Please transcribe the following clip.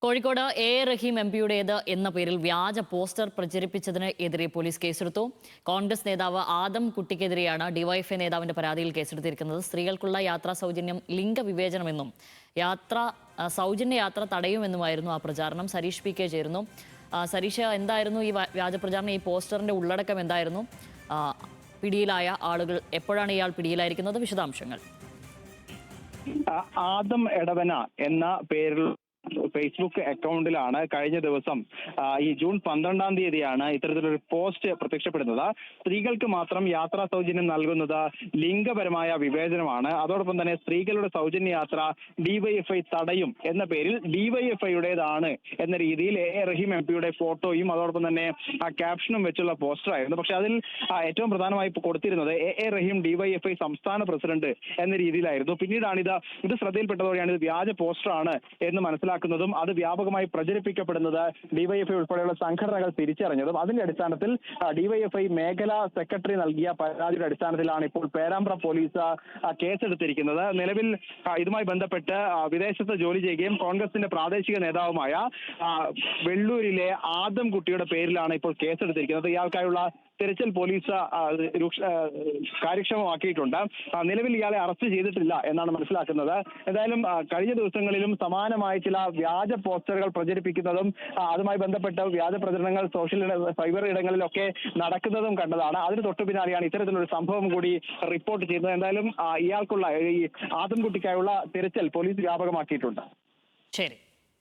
Kozhikode A റഹീം എംപിയുടേത് എന്ന പേരിൽ വ്യാജ പോസ്റ്റർ പ്രചരിപ്പിച്ചതിന് എതിരെ പോലീസ് കേസെടുത്തു. കോൺഗ്രസ് നേതാവ് ആദം കുട്ടിക്കെതിരെയാണ് ഡിവൈഎഫ്ഐ നേതാവിന്റെ പരാതിയിൽ കേസെടുത്തിരിക്കുന്നത്. സ്ത്രീകൾക്കുള്ള യാത്രാ സൗജന്യം ലിംഗവിവേചനമെന്നും സൗജന്യ യാത്ര തടയുമെന്നുമായിരുന്നു ആ പ്രചാരണം. സരീഷ് പി കെ ചേരുന്നു. സരീഷ്, എന്തായിരുന്നു ഈ വ്യാജ പ്രചാരണം? ഈ പോസ്റ്ററിന്റെ ഉള്ളടക്കം എന്തായിരുന്നു? പിടിയിലായ ആളുകൾ എപ്പോഴാണ് ഇയാൾ പിടിയിലായിരിക്കുന്നത്? വിശദാംശങ്ങൾ. ആദം എടവന എന്ന പേരിൽ ഫേസ്ബുക്ക് അക്കൗണ്ടിലാണ് കഴിഞ്ഞ ദിവസം ഈ ജൂൺ 12-ാം തീയതിയാണ് ഇത്തരത്തിലൊരു പോസ്റ്റ് പ്രത്യക്ഷപ്പെടുന്നത്. സ്ത്രീകൾക്ക് മാത്രം യാത്രാ സൗജന്യം നൽകുന്നത് ലിംഗപരമായ വിവേചനമാണ്, അതോടൊപ്പം തന്നെ സ്ത്രീകളുടെ സൗജന്യ യാത്ര ഡിവൈഎഫ്ഐ തടയും എന്ന പേരിൽ ഡിവൈഎഫ്ഐയുടേതാണ് എന്ന രീതിയിൽ എ റഹീം എംപിയുടെ ഫോട്ടോയും അതോടൊപ്പം തന്നെ ആ ക്യാപ്ഷനും വെച്ചുള്ള പോസ്റ്ററായിരുന്നു. പക്ഷെ അതിൽ ഏറ്റവും പ്രധാനമായി കൊടുത്തിരുന്നത് എ റഹീം ഡിവൈഎഫ്ഐ സംസ്ഥാന പ്രസിഡന്റ് എന്ന രീതിയിലായിരുന്നു. പിന്നീടാണ് ഇത് ശ്രദ്ധയിൽപ്പെട്ടതോടെയാണ് ഇത് വ്യാജ പോസ്റ്ററാണ് എന്ന് മനസ്സിലാക്കുന്നതും അത് വ്യാപകമായി പ്രചരിപ്പിക്കപ്പെടുന്നത് ഡിവൈഎഫ്ഐ ഉൾപ്പെടെയുള്ള സംഘടനകൾ തിരിച്ചറിഞ്ഞതും. അതിന്റെ അടിസ്ഥാനത്തിൽ ഡിവൈഎഫ്ഐ മേഖലാ സെക്രട്ടറി നൽകിയ പരാതിയുടെ അടിസ്ഥാനത്തിലാണ് ഇപ്പോൾ പേരാമ്പ്ര പോലീസ് കേസെടുത്തിരിക്കുന്നത്. നിലവിൽ ഇതുമായി ബന്ധപ്പെട്ട് വിദേശത്ത് ജോലി ചെയ്യുകയും കോൺഗ്രസിന്റെ പ്രാദേശിക നേതാവുമായ വെള്ളൂരിലെ ആദം കുട്ടിയുടെ പേരിലാണ് ഇപ്പോൾ കേസെടുത്തിരിക്കുന്നത്. ഇയാൾക്കായുള്ള തിരച്ചിൽ പോലീസ് കാര്യക്ഷമമാക്കിയിട്ടുണ്ട്. നിലവിൽ ഇയാളെ അറസ്റ്റ് ചെയ്തിട്ടില്ല എന്നാണ് മനസ്സിലാക്കുന്നത്. എന്തായാലും കഴിഞ്ഞ ദിവസങ്ങളിലും സമാനമായ ചില വ്യാജ പോസ്റ്ററുകൾ പ്രചരിപ്പിക്കുന്നതും അതുമായി ബന്ധപ്പെട്ട വ്യാജ പ്രചരണങ്ങൾ സൈബർ ഇടങ്ങളിലൊക്കെ നടക്കുന്നതും കണ്ടതാണ്. അതിന് തൊട്ടു പിന്നാലെയാണ് ഇത്തരത്തിലൊരു സംഭവം കൂടി റിപ്പോർട്ട് ചെയ്യുന്നത്. എന്തായാലും ഇയാൾക്കുള്ള ഈ ആദംകുട്ടിക്കായുള്ള തിരച്ചിൽ പോലീസ് വ്യാപകമാക്കിയിട്ടുണ്ട്. ശരി.